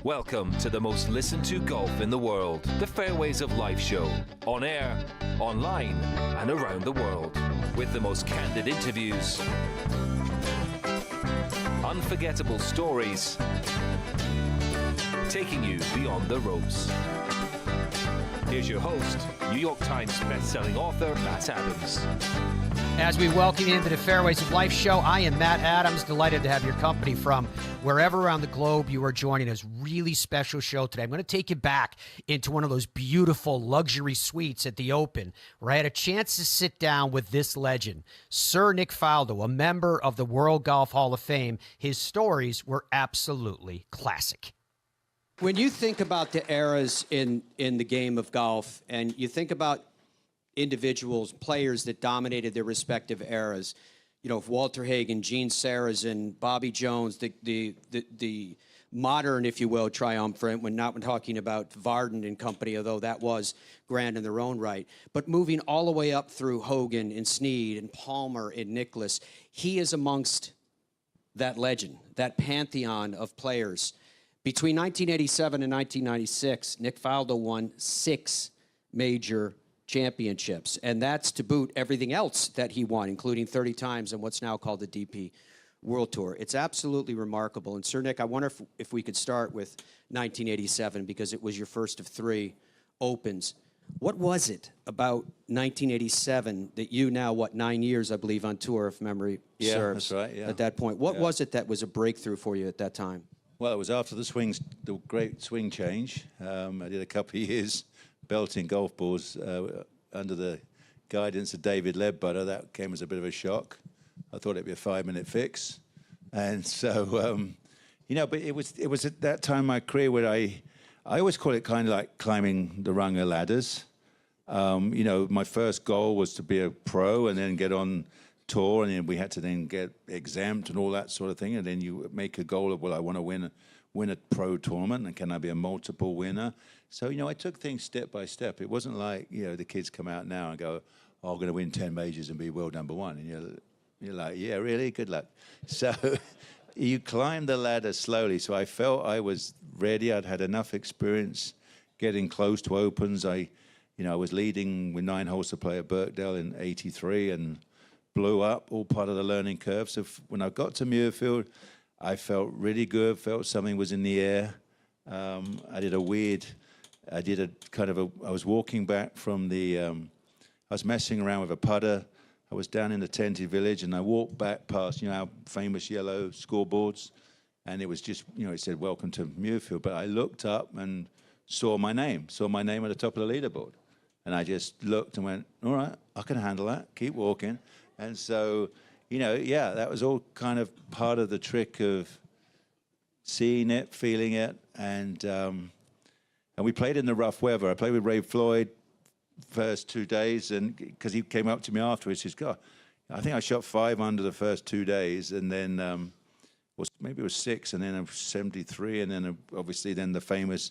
Welcome to the most listened to golf in the world, the Fairways of Life show, on air, online, and around the world, with the most candid interviews, unforgettable stories, taking you beyond the ropes. Here's your host, New York Times best-selling author, Matt Adams. As we welcome you into the Fairways of Life show, I am Matt Adams, delighted to have your company from wherever around the globe you are joining us. Really special show today. I'm going to take you back into one of those beautiful luxury suites at the Open, where I had a chance to sit down with this legend, Sir Nick Faldo, a member of the World Golf Hall of Fame. His stories were absolutely classic. When you think about the eras in the game of golf, and you think about individuals, players that dominated their respective eras, you know, Walter Hagen, Gene Sarazen, Bobby Jones, the modern, if you will, triumvirate, when talking about Varden and company, although that was grand in their own right. But moving all the way up through Hogan and Snead and Palmer and Nicklaus, he is amongst that legend, that pantheon of players. Between 1987 and 1996, Nick Faldo won 6 major championships, and that's to boot everything else that he won, including 30 times on what's now called the DP World Tour. It's absolutely remarkable. And Sir Nick, I wonder if we could start with 1987, because it was your first of 3 Opens. What was it about 1987 that you now, 9 years, I believe, on tour, if memory serves, that's right, yeah. At that point? What was it that was a breakthrough for you at that time? Well, it was after the great swing change. I did a couple of years belting golf balls under the guidance of David Ledbetter. That came as a bit of a shock. I thought it'd be a 5-minute fix. And so, you know, but it was at that time in my career where I always call it kind of like climbing the rung of ladders. You know, my first goal was to be a pro and then get on tour, and then we had to then get exempt and all that sort of thing. And then you make a goal of, well, I want to win a pro tournament, and can I be a multiple winner? So, you know, I took things step by step. It wasn't like, you know, the kids come out now and go, oh, I'm going to win 10 majors and be world number 1. And you're like, yeah, really? Good luck. So you climb the ladder slowly. So I felt I was ready. I'd had enough experience getting close to Opens. I was leading with 9 holes to play at Birkdale in '83 and blew up, all part of the learning curve. So when I got to Muirfield, I felt really good, felt something was in the air. I was walking back from I was messing around with a putter. I was down in the tented village, and I walked back past, you know, our famous yellow scoreboards, and it was just, you know, it said, welcome to Muirfield. But I looked up and saw my name at the top of the leaderboard. And I just looked and went, all right, I can handle that, keep walking. And so, you know, yeah, that was all kind of part of the trick of seeing it, feeling it, and we played in the rough weather. I played with Ray Floyd first 2 days, and because he came up to me afterwards, he says, God, I think I shot 5 under the first 2 days, and then maybe it was 6, and then I was 73, and then obviously then the famous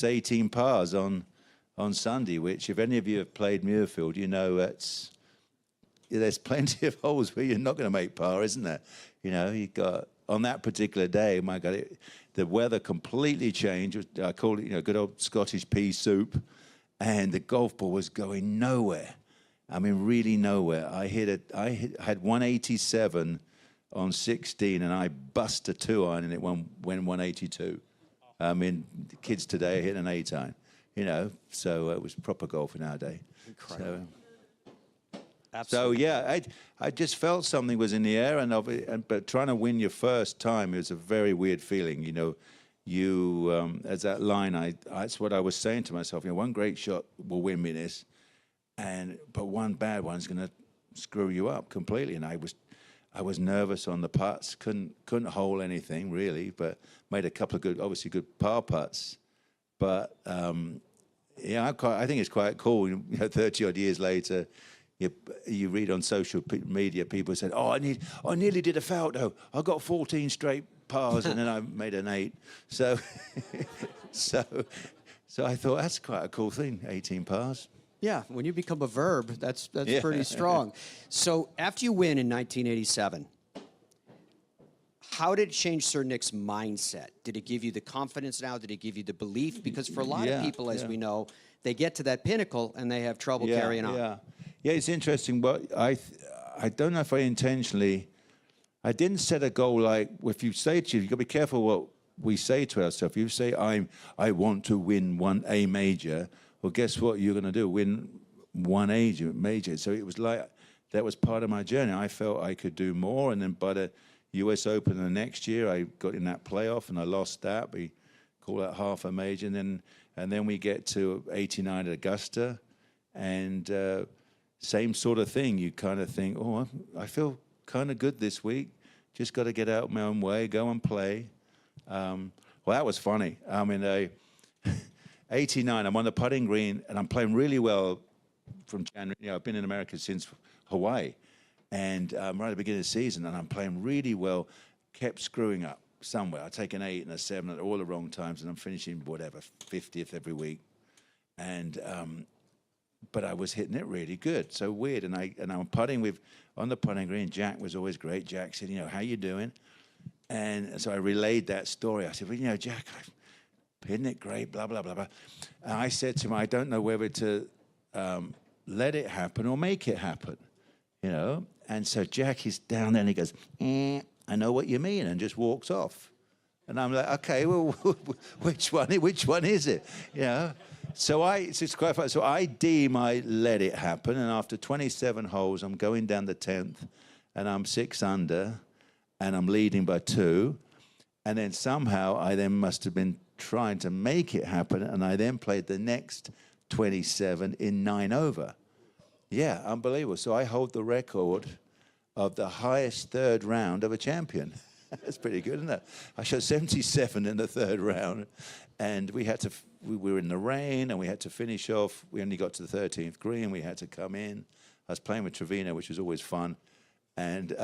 18 pars on Sunday, which if any of you have played Muirfield, you know there's plenty of holes where you're not going to make par, isn't there? You know, you got on that particular day, my God, the weather completely changed. I call it, you know, good old Scottish pea soup, and the golf ball was going nowhere. I mean, really nowhere. I had 187 on 16, and I bust a 2-iron, and it went 182. I mean, the kids today are hitting an 8-iron, you know, so it was proper golf in our day. Incredible. So, absolutely. so yeah, I just felt something was in the air, but trying to win your first time is a very weird feeling. You know, as that line, that's what I was saying to myself. You know, one great shot will win me this, but one bad one's going to screw you up completely. And I was nervous on the putts, couldn't hole anything really, but made a couple of good par putts. But yeah, I think it's quite cool. You know, 30 odd years later. You read on social media, people said, "Oh, I nearly did a Faldo. I got 14 straight pars, and then I made an 8." So, so I thought that's quite a cool thing, 18 pars. Yeah, when you become a verb, that's pretty strong. So after you win in 1987, How did it change Sir Nick's mindset? Did it give you the confidence now? Did it give you the belief? Because for a lot of people, as we know, they get to that pinnacle and they have trouble carrying on. Yeah, it's interesting. But I don't know if I intentionally. I didn't set a goal like, if you say to you've got to be careful what we say to ourselves. If you say, I want to win a major, well, guess what you're going to do? Win one major. So it was like, that was part of my journey. I felt I could do more. And then by the US Open the next year, I got in that playoff and I lost that. We call that half a major. And then we get to 89 at Augusta. And same sort of thing. You kind of think, oh, I feel kind of good this week. Just got to get out my own way, go and play. Well, that was funny. I mean, 89, I'm on the putting green, and I'm playing really well from January. You know, I've been in America since Hawaii, and right at the beginning of the season, and I'm playing really well, kept screwing up somewhere. I take an 8 and a 7 at all the wrong times, and I'm finishing, whatever, 50th every week. And but I was hitting it really good, so weird. And I'm putting on the putting green. Jack was always great. Jack said, how you doing? And so I relayed that story. I said, well, Jack, I'm hitting it great, blah, blah, blah, blah. And I said to him, I don't know whether to let it happen or make it happen, And so Jack is down there and he goes, I know what you mean, and just walks off. And I'm like, okay, well, which one is it? So it's quite funny. So I deem I let it happen, and after 27 holes, I'm going down the 10th, and I'm 6 under, and I'm leading by 2, and then somehow I then must have been trying to make it happen, and I then played the next 27 in 9 over. Yeah, unbelievable. So I hold the record of the highest third round of a champion. That's pretty good, isn't it? I shot 77 in the third round, and we were in the rain, and we had to finish off. We only got to the 13th green. We had to come in. I was playing with Trevino, which was always fun, and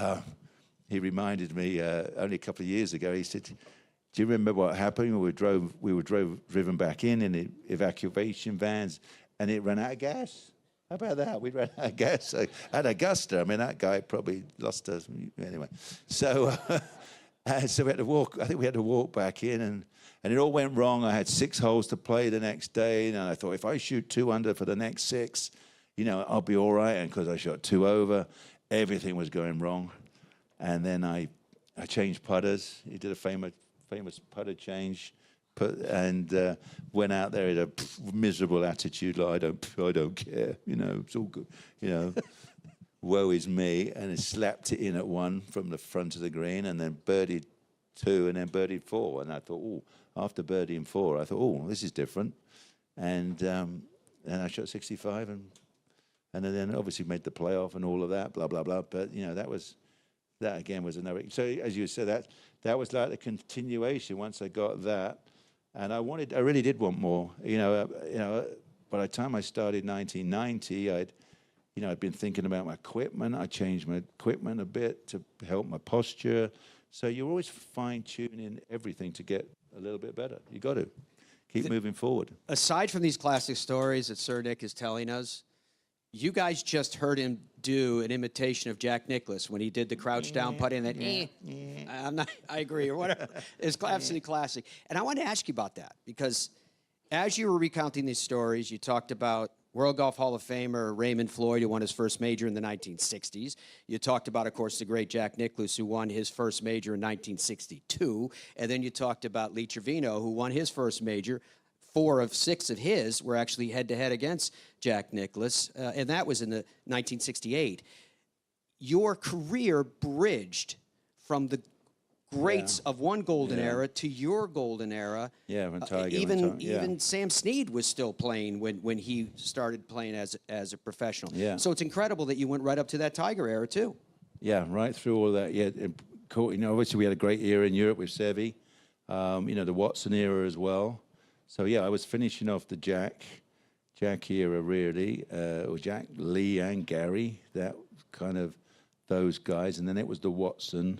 he reminded me only a couple of years ago. He said, "Do you remember what happened? We were driven back in the evacuation vans, and it ran out of gas." How about that? We ran out of gas at Augusta. I mean, that guy probably lost us anyway. So. So we had to walk. I think we had to walk back in, and it all went wrong. I had 6 holes to play the next day, and I thought if I shoot 2 under for the next 6, I'll be all right. And because I shot 2 over, everything was going wrong. And then I changed putters. He did a famous putter change, and went out there in a miserable attitude, like I don't care. It's all good. Woe is me, and it slapped it in at 1 from the front of the green, and then birdied 2, and then birdied 4. And I thought, after birdieing 4, I thought, this is different. And I shot 65, and then obviously made the playoff and all of that, blah, blah, blah. But, that again was another. So as you said, that was like the continuation once I got that. And I really did want more. By the time I started 1990, I'd been thinking about my equipment. I changed my equipment a bit to help my posture. So you're always fine-tuning everything to get a little bit better. You got to keep moving forward. Aside from these classic stories that Sir Nick is telling us, you guys just heard him do an imitation of Jack Nicklaus when he did the crouch down putting that. I agree, or whatever. It's absolutely classic. And I want to ask you about that, because as you were recounting these stories, you talked about World Golf Hall of Famer Raymond Floyd, who won his first major in the 1960s. You talked about, of course, the great Jack Nicklaus, who won his first major in 1962. And then you talked about Lee Trevino, who won his first major. 4 of 6 of his were actually head-to-head against Jack Nicklaus, and that was in the 1968. Your career bridged from the greats of one golden era to your golden era. Yeah, when Tiger. Even Sam Snead was still playing when he started playing as a professional. Yeah. So it's incredible that you went right up to that Tiger era too. Yeah, right through all that. Yeah, obviously we had a great era in Europe with Seve. The Watson era as well. So yeah, I was finishing off the Jack era really, or Jack, Lee, and Gary. That kind of those guys, and then it was the Watson.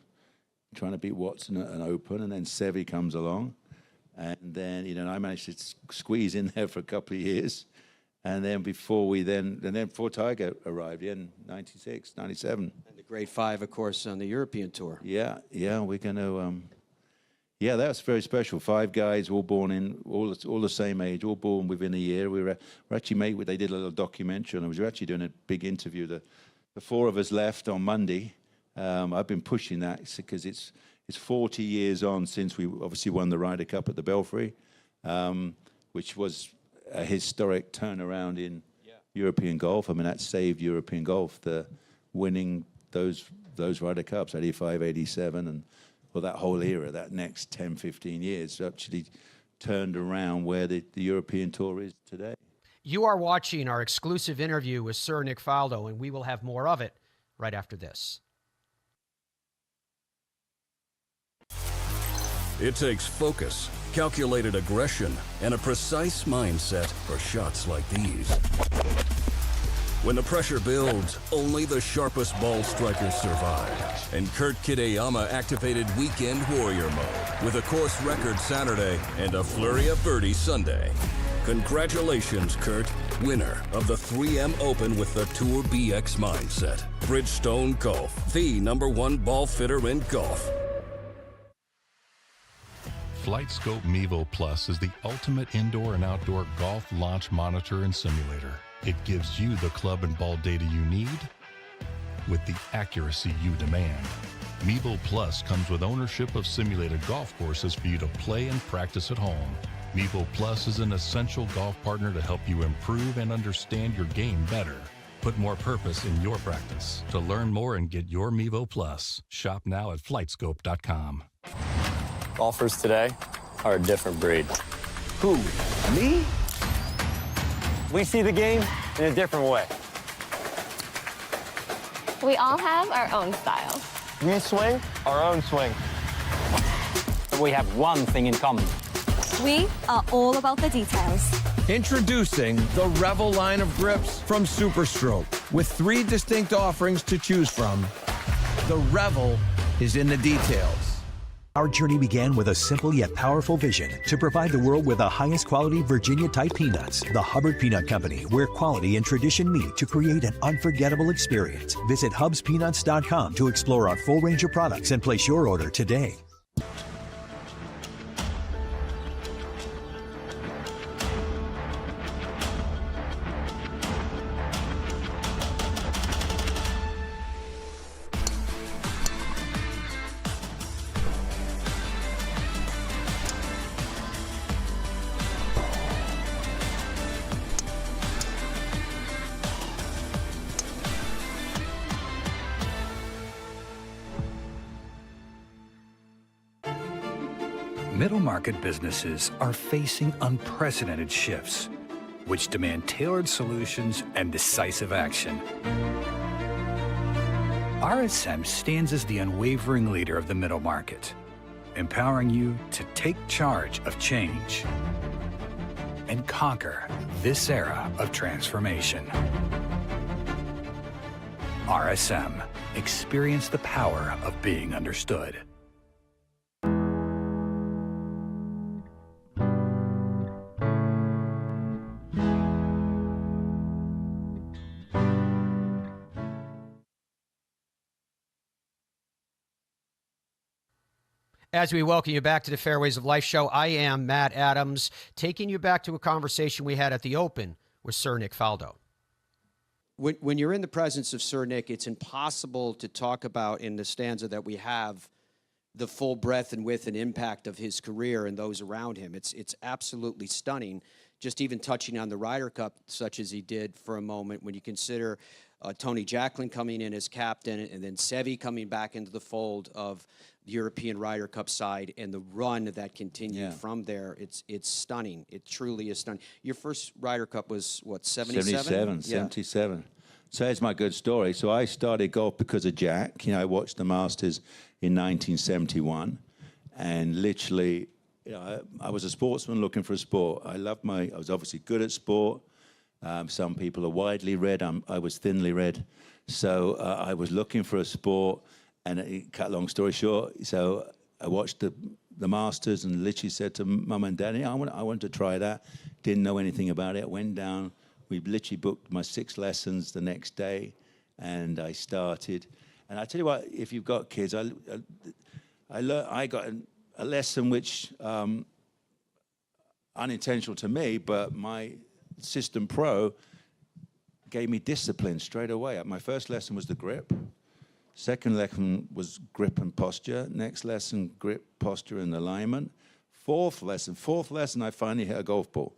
Trying to beat Watson at an Open, and then Seve comes along, and then I managed to squeeze in there for a couple of years, and then before Tiger arrived in 96, 97. And the Great five, of course, on the European tour. Yeah, we're going to. Yeah, that's very special. 5 guys, all born in all the same age, all born within a year. We're actually made. They did a little documentary, and we were actually doing a big interview. The 4 of us left on Monday. I've been pushing that because it's 40 years on since we obviously won the Ryder Cup at the Belfry, which was a historic turnaround in European golf. I mean, that saved European golf, the winning those Ryder Cups, 85, 87, and well, that whole era, that next 10, 15 years actually turned around where the European Tour is today. You are watching our exclusive interview with Sir Nick Faldo, and we will have more of it right after this. It takes focus, calculated aggression, and a precise mindset for shots like these. When the pressure builds, only the sharpest ball strikers survive. And Kurt Kitayama activated Weekend Warrior mode with a course record Saturday and a flurry of birdies Sunday. Congratulations, Kurt, winner of the 3M Open with the Tour BX mindset. Bridgestone Golf, the #1 ball fitter in golf. FlightScope Mevo Plus is the ultimate indoor and outdoor golf launch monitor and simulator. It gives you the club and ball data you need with the accuracy you demand. Mevo Plus comes with ownership of simulated golf courses for you to play and practice at home. Mevo Plus is an essential golf partner to help you improve and understand your game better. Put more purpose in your practice. To learn more and get your Mevo Plus, shop now at flightscope.com. Golfers today are a different breed. Who? Me? We see the game in a different way. We all have our own style. We swing our own swing. We have one thing in common. We are all about the details. Introducing the Revel line of grips from Superstroke. With 3 distinct offerings to choose from, the Revel is in the details. Our journey began with a simple yet powerful vision to provide the world with the highest quality Virginia-type peanuts. The Hubbard Peanut Company, where quality and tradition meet to create an unforgettable experience. Visit hubspeanuts.com to explore our full range of products and place your order today. Middle market businesses are facing unprecedented shifts, which demand tailored solutions and decisive action. RSM stands as the unwavering leader of the middle market, empowering you to take charge of change and conquer this era of transformation. RSM. Experience the power of being understood. As we welcome you back to the Fairways of Life show, I am Matt Adams, taking you back to a conversation we had at the Open with Sir Nick Faldo. When you're in the presence of Sir Nick, it's impossible to talk about in the stanza that we have the full breadth and width and impact of his career and those around him. It's absolutely stunning, just even touching on the Ryder Cup, such as he did for a moment, when you consider Tony Jacklin coming in as captain and then Seve coming back into the fold of the European Ryder Cup side and the run that continued from there. It's stunning. It truly is stunning. Your first Ryder Cup was, what, 77? 77. So here's my good story. So I started golf because of Jack. You know, I watched the Masters in 1971, and literally, you know, I was a sportsman looking for a sport. I was obviously good at sport. Some people are widely read. I was thinly read. So I was looking for a sport, and cut a long story short, so I watched the Masters and literally said to Mum and Daddy, I want to try that. Didn't know anything about it. Went down. We literally booked my 6 lessons the next day, and I started. And I tell you what, if you've got kids, I got a lesson which unintentional to me, but my system pro gave me discipline straight away. My first lesson was the grip. Second lesson was grip and posture. Next lesson, grip, posture, and alignment. Fourth lesson, I finally hit a golf ball.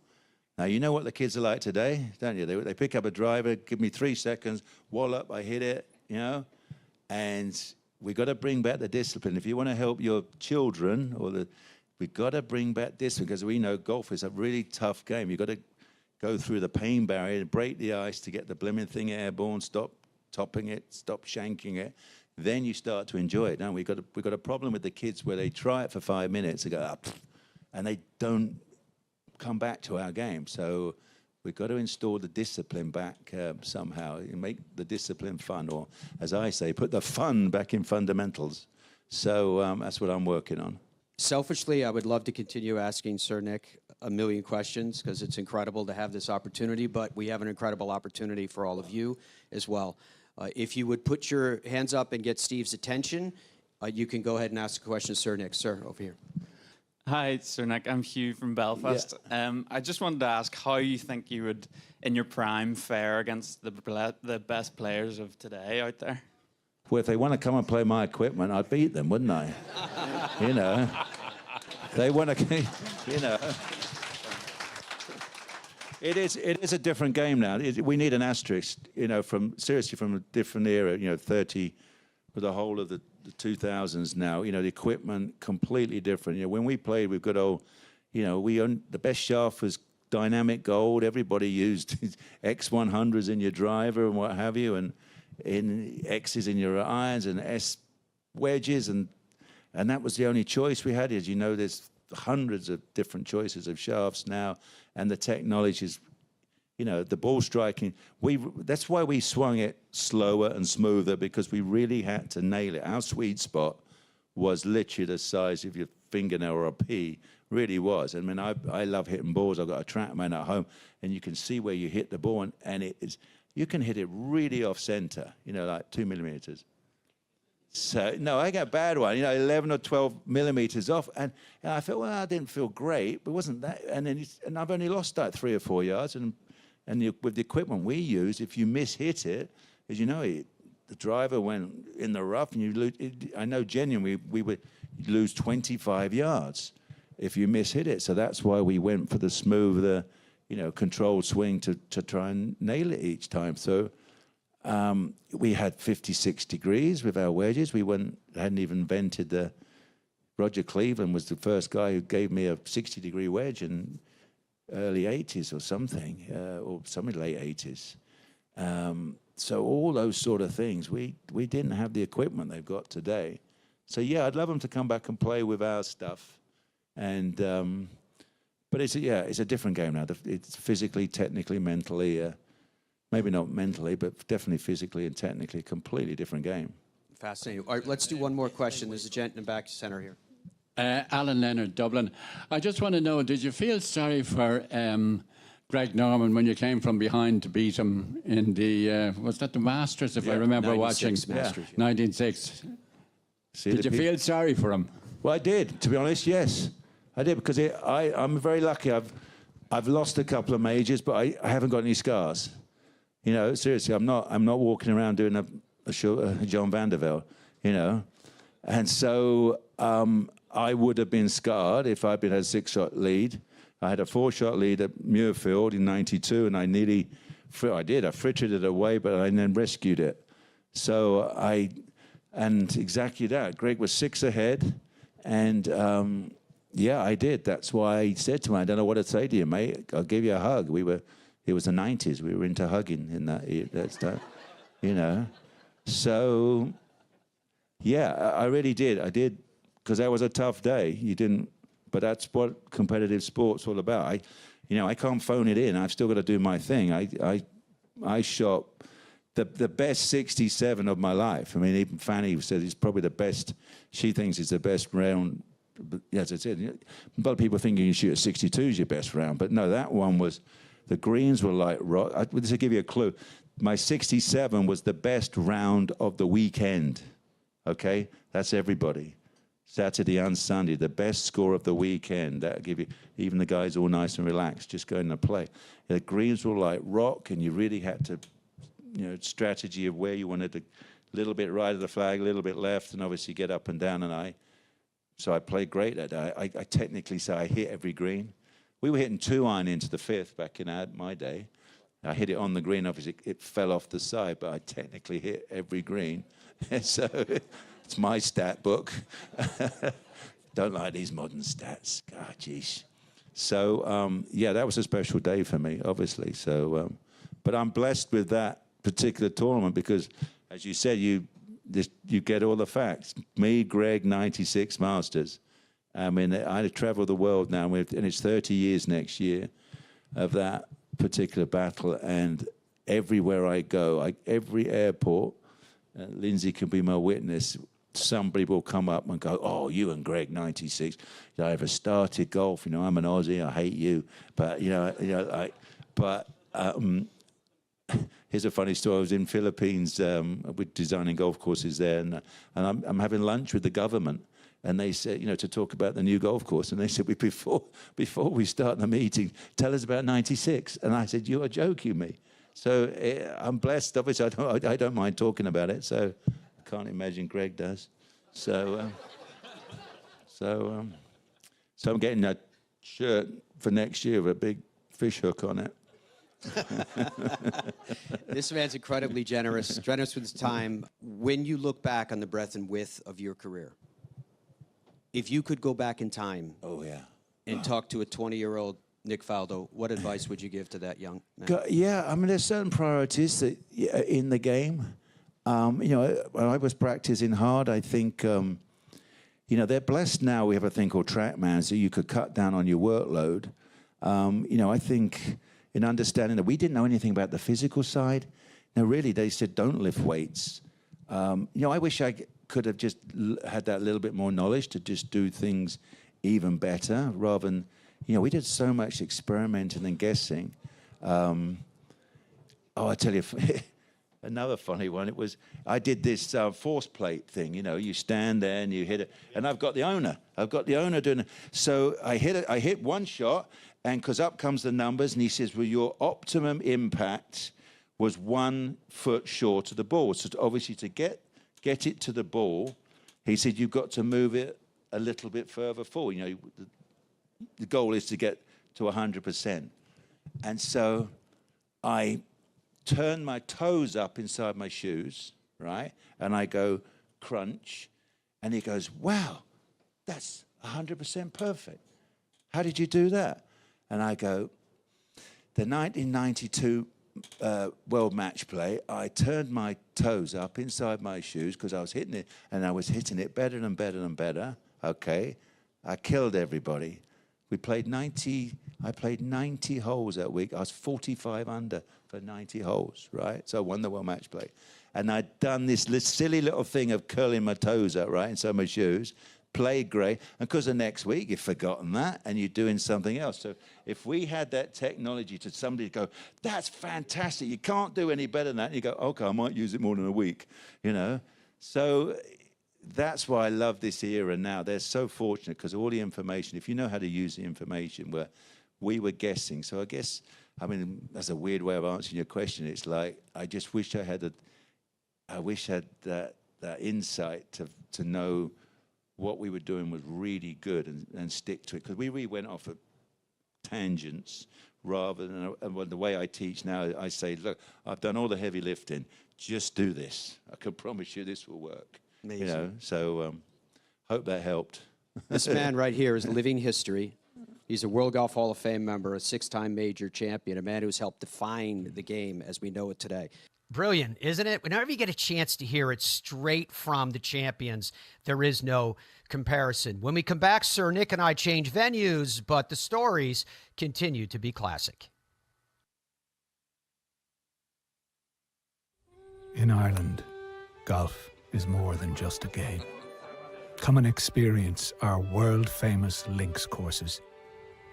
Now, you know what the kids are like today, don't you? They pick up a driver, give me 3 seconds, wallop, I hit it, you know? And we got to bring back the discipline. If you want to help your children, we got to bring back discipline, because we know golf is a really tough game. You got to go through the pain barrier, break the ice to get the blimmin' thing airborne, stop topping it, stop shanking it. Then you start to enjoy it. Now we got a problem with the kids where they try it for 5 minutes and go up, and they don't come back to our game. So we've got to install the discipline back somehow and make the discipline fun, or as I say, put the fun back in fundamentals. So that's what I'm working on. Selfishly, I would love to continue asking Sir Nick a million questions, because it's incredible to have this opportunity, but we have an incredible opportunity for all of you as well. If you would put your hands up and get Steve's attention, you can go ahead and ask a question, Sir Nick. Sir, over here. Hi, Sir Nick. I'm Hugh from Belfast. Yeah. I just wanted to ask how you think you would, in your prime, fare against the best players of today out there. Well, if they want to come and play my equipment, I'd beat them, wouldn't I? You know, they want to, you know. It is a different game now. We need an asterisk, you know, from a different era, you know, 30, for the whole of the 2000s now. You know, the equipment completely different. You know, when we played, we've got the best shaft was dynamic gold. Everybody used X100s in your driver and what have you, and in X's in your irons and S wedges, and that was the only choice we had. As you know, there's hundreds of different choices of shafts now, and the technology is, you know, the ball striking. That's why we swung it slower and smoother, because we really had to nail it. Our sweet spot was literally the size of your fingernail or a pea, really was. I mean, I love hitting balls. I've got a TrackMan at home, and you can see where you hit the ball, and it is. You can hit it really off center, you know, like 2 millimeters. So, no, I got a bad one, you know, 11 or 12 millimeters off. And I thought, well, I didn't feel great, but it wasn't that. And I've only lost like 3 or 4 yards. And with the equipment we use, if you mishit it, as you know, the driver went in the rough, and you lose. I know genuinely we would lose 25 yards if you mishit it. So that's why we went for the smoother, you know, controlled swing to try and nail it each time. So we had 56 degrees with our wedges. We hadn't even invented Roger Cleveland was the first guy who gave me a 60-degree wedge in early 80s or something, or something late 80s. So all those sort of things, we didn't have the equipment they've got today. So yeah, I'd love them to come back and play with our stuff. And but it's a different game now. It's physically, technically, mentally, maybe not mentally, but definitely physically and technically a completely different game. Fascinating. All right, let's do one more question. There's a gent in the back center here. Alan Leonard, Dublin. I just want to know, did you feel sorry for Greg Norman when you came from behind to beat him in the, was that the Masters, if I remember watching? Masters, yeah. 1996. Did you feel sorry for him? Well, I did, to be honest, yes. I did, because I'm very lucky. I've lost a couple of majors, but I haven't got any scars. You know, seriously, I'm not walking around doing a John van der Velde, you know. And so I would have been scarred if I'd been had a 6-shot lead. I had a 4-shot lead at Muirfield in '92, and I frittered it away, but I then rescued it. So and exactly that. Greg was 6 ahead, and yeah, I did. That's why I said to him, I don't know what to say to you, mate. I'll give you a hug. It was the 90s. We were into hugging in that time, you know. So, yeah, I really did. I did, because that was a tough day. But that's what competitive sport's all about. I can't phone it in. I've still got to do my thing. I shot the best 67 of my life. I mean, even Fanny said it's probably the best. She thinks it's the best round. But as I said, a lot of people think you can shoot a 62 is your best round, but no, that one was The greens were like rock. This will give you a clue. My 67 was the best round of the weekend. Okay? That's everybody. Saturday and Sunday, the best score of the weekend. That'll give you, even the guys all nice and relaxed, just going to play. The greens were like rock, and you really had to, strategy of where you wanted to, a little bit right of the flag, a little bit left, and obviously get up and down. So I played great that day. I technically say I hit every green. We were hitting 2-iron into the 5th back in my day. I hit it on the green. Obviously, it fell off the side, but I technically hit every green. So it's my stat book. Don't like these modern stats. God, jeez. So, that was a special day for me, obviously. So, but I'm blessed with that particular tournament because, as you said, you get all the facts. Me, Greg, 96 Masters. I mean, I travel the world now, and it's 30 years next year of that particular battle. And everywhere I go, every airport, Lindsay can be my witness, somebody will come up and go, oh, you and Greg, 96. I ever started golf? I'm an Aussie. I hate you. But, here's a funny story. I was in Philippines with designing golf courses there, and I'm having lunch with the government. And they said, to talk about the new golf course. And they said, before we start the meeting, tell us about 96. And I said, you are joking me. So I'm blessed. Obviously, I don't mind talking about it. So I can't imagine Greg does. So I'm getting a shirt for next year with a big fish hook on it. This man's incredibly generous with his time. When you look back on the breadth and width of your career, if you could go back in time, and talk to a 20-year-old Nick Faldo, what advice would you give to that young man? Yeah, I mean, there's certain priorities that in the game. When I was practicing hard, I think, they're blessed now. We have a thing called TrackMan, so you could cut down on your workload. I think in understanding that we didn't know anything about the physical side. No, really, they said don't lift weights. I wish I could have just had that little bit more knowledge to just do things even better rather than, we did so much experimenting and guessing. I tell you, another funny one, I did this force plate thing, you stand there and you hit it, and I've got the owner doing it. So I hit one shot, and because up comes the numbers, and he says, well, your optimum impact was 1 foot short of the ball. So obviously to get it to the ball, he said, you've got to move it a little bit further forward. The goal is to get to 100%. And so I turn my toes up inside my shoes, right? And I go, crunch. And he goes, wow, that's 100% perfect. How did you do that? And I go, the 1992 world match play, I turned my toes up inside my shoes because I was hitting it, and I was hitting it better and better and better. Okay, I killed everybody. I played 90 holes that week. I was 45 under for 90 holes, right? So I won the world match play. And I'd done this silly little thing of curling my toes up, right, inside my shoes. Played great, and because the next week you've forgotten that and you're doing something else. So if we had that technology to somebody go, that's fantastic, you can't do any better than that, and you go, okay, I might use it more than a week, So that's why I love this era now. They're so fortunate because all the information, if you know how to use the information, where we were guessing. So I guess, that's a weird way of answering your question. It's like, I just wish I had that insight to know what we were doing was really good and stick to it. Because we really went off at tangents rather than, the way I teach now, I say, look, I've done all the heavy lifting. Just do this. I can promise you this will work. Amazing. So hope that helped. This man right here is living history. He's a World Golf Hall of Fame member, a 6-time major champion, a man who's helped define the game as we know it today. Brilliant, isn't it? Whenever you get a chance to hear it straight from the champions, there is no comparison. When we come back, Sir Nick and I change venues, but the stories continue to be classic. In Ireland, golf is more than just a game. Come and experience our world-famous links courses.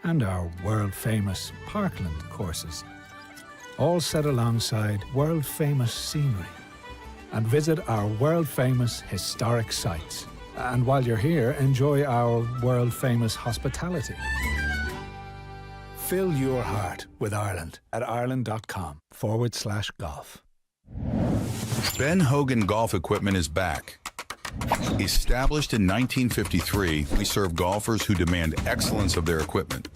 and our world-famous Parkland courses, all set alongside world-famous scenery. And visit our world-famous historic sites. And while you're here, enjoy our world-famous hospitality. Fill your heart with Ireland at ireland.com/golf. Ben Hogan Golf Equipment is back. Established in 1953, we serve golfers who demand excellence of their equipment.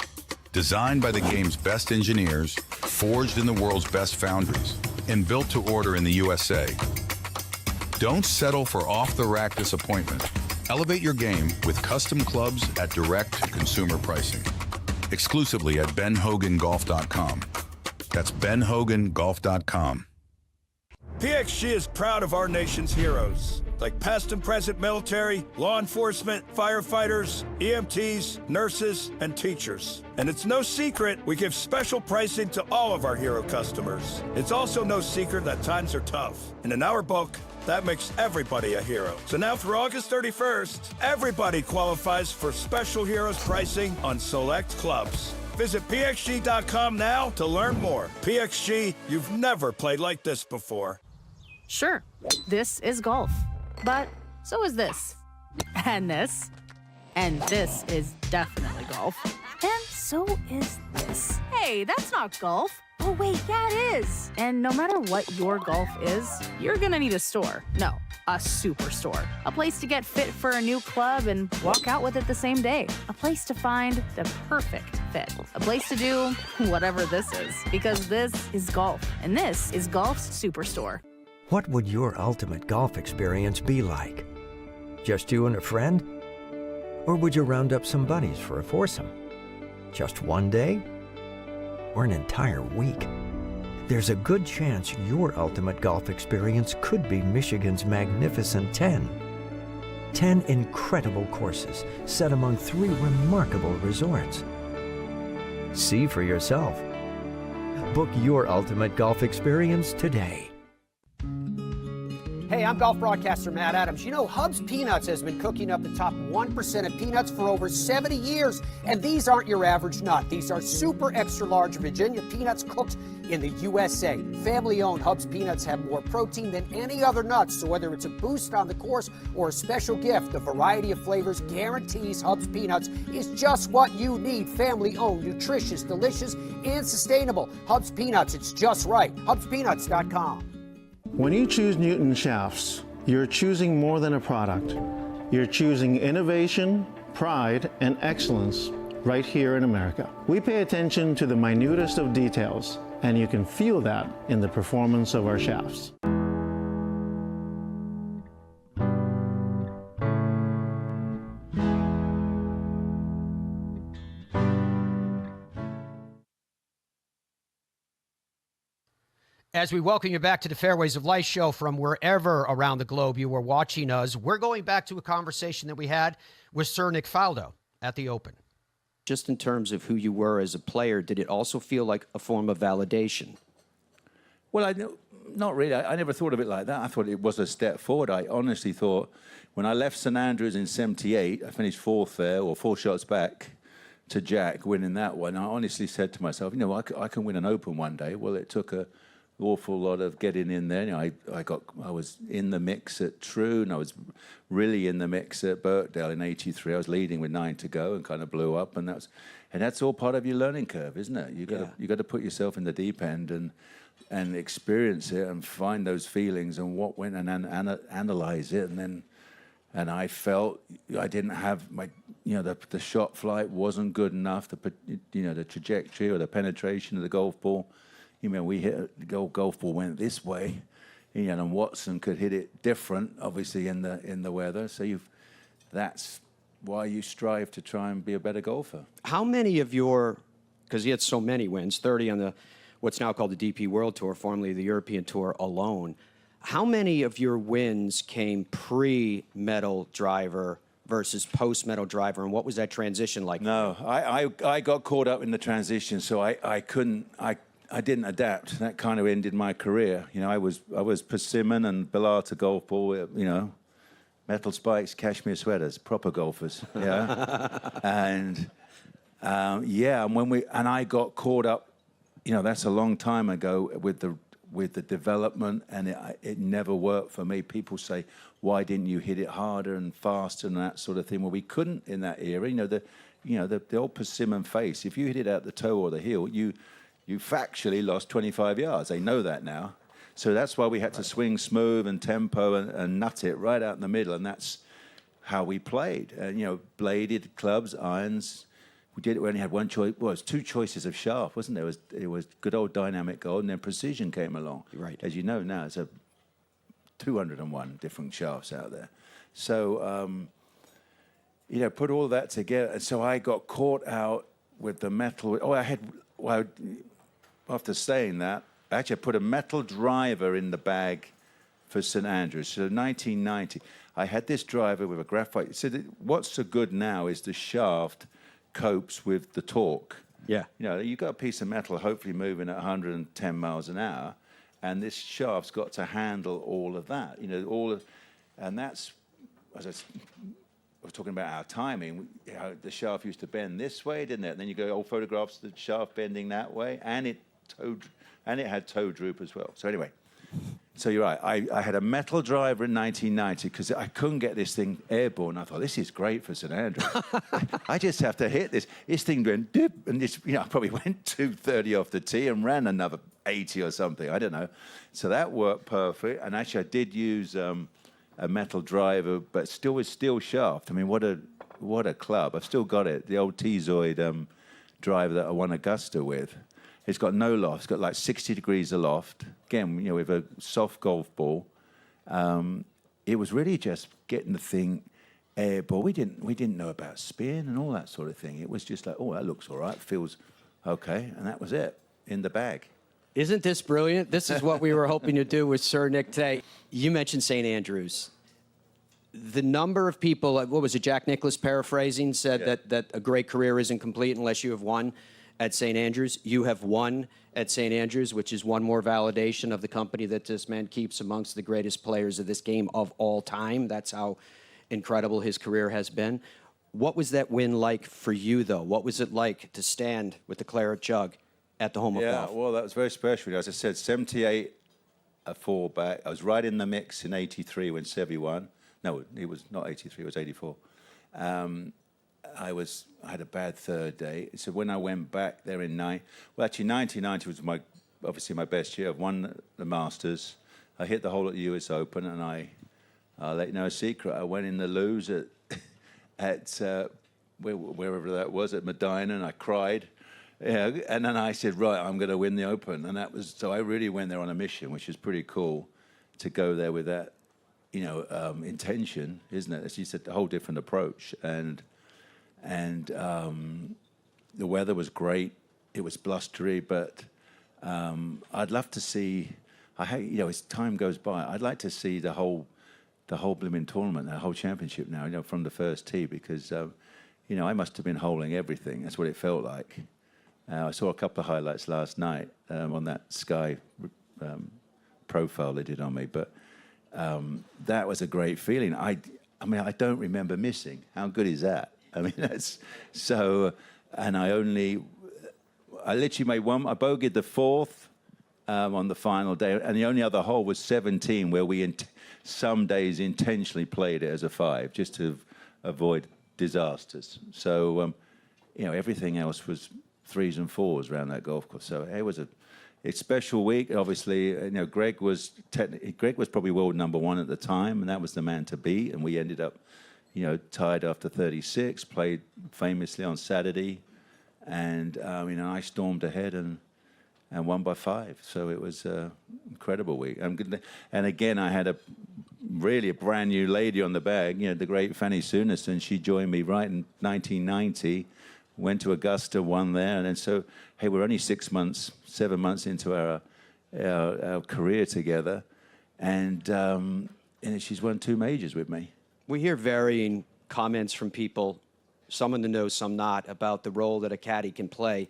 Designed by the game's best engineers, forged in the world's best foundries, and built to order in the USA. Don't settle for off-the-rack disappointment. Elevate your game with custom clubs at direct consumer pricing. Exclusively at benhogangolf.com. That's benhogangolf.com. PXG is proud of our nation's heroes, like past and present military, law enforcement, firefighters, EMTs, nurses, and teachers. And it's no secret we give special pricing to all of our hero customers. It's also no secret that times are tough. And in our book, that makes everybody a hero. So now through August 31st, everybody qualifies for special heroes pricing on select clubs. Visit PXG.com now to learn more. PXG, you've never played like this before. Sure, this is golf. But so is this. And this. And this is definitely golf. And so is this. Hey, that's not golf. Oh, wait, yeah, it is. And no matter what your golf is, you're gonna need a store. No, a superstore. A place to get fit for a new club and walk out with it the same day. A place to find the perfect fit. A place to do whatever this is. Because this is golf. And this is Golf's Superstore. What would your ultimate golf experience be like? Just you and a friend? Or would you round up some buddies for a foursome? Just one day? Or an entire week? There's a good chance your ultimate golf experience could be Michigan's magnificent 10. 10 incredible courses set among 3 remarkable resorts. See for yourself. Book your ultimate golf experience today. Hey, I'm golf broadcaster Matt Adams. You know, Hub's Peanuts has been cooking up the top 1% of peanuts for over 70 years. And these aren't your average nut. These are super extra large Virginia peanuts cooked in the USA. Family-owned Hub's Peanuts have more protein than any other nuts. So whether it's a boost on the course or a special gift, the variety of flavors guarantees Hub's Peanuts is just what you need. Family-owned, nutritious, delicious, and sustainable. Hub's Peanuts, it's just right. HubsPeanuts.com. When you choose Newton shafts, you're choosing more than a product. You're choosing innovation, pride, and excellence right here in America. We pay attention to the minutest of details, and you can feel that in the performance of our shafts. As we welcome you back to the Fairways of Life show from wherever around the globe you were watching us, we're going back to a conversation that we had with Sir Nick Faldo at the Open. Just in terms of who you were as a player, did it also feel like a form of validation? Well, not really. I never thought of it like that. I thought it was a step forward. I honestly thought when I left St Andrews in '78, I finished 4th there, or 4 shots back to Jack, winning that one. I honestly said to myself, you know, I can win an Open one day. Well, it took an awful lot of getting in there. You know, I was in the mix at Troon. I was really in the mix at Birkdale in '83. I was leading with 9 to go and kind of blew up, and that's all part of your learning curve, isn't it? You got to put yourself in the deep end and experience it and find those feelings and what went and analyze it, and I felt I didn't have my, you know, the shot flight wasn't good enough. The trajectory or the penetration of the golf ball. You know, we hit the golf ball went this way, you know, and Watson could hit it different, obviously in the weather. So that's why you strive to try and be a better golfer. How many of because you had so many wins, 30 on the what's now called the DP World Tour, formerly the European Tour alone. How many of your wins came pre-medal driver versus post-medal driver, and what was that transition like? No, I got caught up in the transition, so I didn't adapt. That kind of ended my career. You know, I was persimmon and Bellata golf ball, you know, metal spikes, cashmere sweaters, proper golfers, yeah. Yeah, and I got caught up. That's a long time ago with the development, and it never worked for me. People say, "Why didn't you hit it harder and faster and that sort of thing?" Well, we couldn't in that era. The old persimmon face. If you hit it out the toe or the heel, you factually lost 25 yards. They know that now. So that's why we had to swing smooth and tempo and nut it right out in the middle, and that's how we played. Bladed clubs, irons. We only had one choice. Well, it was two choices of shaft, wasn't there? It was good old dynamic gold, and then precision came along. Right. As you know now, it's 201 different shafts out there. So, put all that together. And so I got caught out with the metal. After saying that, actually, I put a metal driver in the bag for St Andrews. So 1990, I had this driver with a graphite. So what's so good now is the shaft copes with the torque. Yeah. You've got a piece of metal hopefully moving at 110 miles an hour, and this shaft's got to handle all of that. And that's, as I was talking about our timing, the shaft used to bend this way, didn't it? And then you go old photographs of the shaft bending that way, and it had toe droop as well. So anyway, so you're right. I had a metal driver in 1990 because I couldn't get this thing airborne. I thought, this is great for St Andrews. I just have to hit this. This thing went dip, and I probably went 230 off the tee and ran another 80 or something. I don't know. So that worked perfect. And actually, I did use a metal driver, but still with steel shaft. I mean, what a club. I've still got it. The old T-Zoid driver that I won Augusta with. It's got no loft. It's got like 60 degrees of loft. Again, with a soft golf ball. It was really just getting the thing airball. We didn't know about spin and all that sort of thing. It was just like, oh, that looks all right. Feels okay. And that was it in the bag. Isn't this brilliant? This is what we were hoping to do with Sir Nick today. You mentioned St Andrews. The number of people, what was it, Jack Nicklaus paraphrasing, said that a great career isn't complete unless you have won at St Andrews. You have won at St Andrews, which is one more validation of the company that this man keeps amongst the greatest players of this game of all time. That's how incredible his career has been. What was that win like for you, though? What was it like to stand with the Claret Jug at the home of golf? Yeah, well, that was very special. As I said, 78, a 4 back. I was right in the mix in 83 when Seve won. No, it was not 83, it was 84. I had a bad third day. So when I went back there in 1990 was obviously my best year. I've won the Masters. I hit the hole at the US Open, and I'll let you know a secret. I went in the lose at wherever that was, at Medina, and I cried. And then I said, right, I'm going to win the Open. And so I really went there on a mission, which is pretty cool to go there with that, intention, isn't it? It's just a whole different approach. And the weather was great. It was blustery, but I'd love to see. As time goes by, I'd like to see the whole blooming tournament, the whole championship now, from the first tee, because I must have been holing everything. That's what it felt like. I saw a couple of highlights last night on that Sky profile they did on me, but that was a great feeling. I don't remember missing. How good is that? I mean, that's so. And I literally made one. I bogeyed the 4th on the final day, and the only other hole was 17, where we some days intentionally played it as a 5 just to avoid disasters. So, everything else was 3s and 4s around that golf course. So it was a special week. Obviously, Greg was probably world number 1 at the time, and that was the man to beat. And we ended up, tied after 36. Played famously on Saturday, and I stormed ahead and won by 5. So it was an incredible week. And again, I had a brand new lady on the bag, the great Fanny Sunison. She joined me right in 1990. Went to Augusta, won there, and then so, hey, we're only 7 months into our career together, and she's won 2 majors with me. We hear varying comments from people, some in the know, some not, about the role that a caddy can play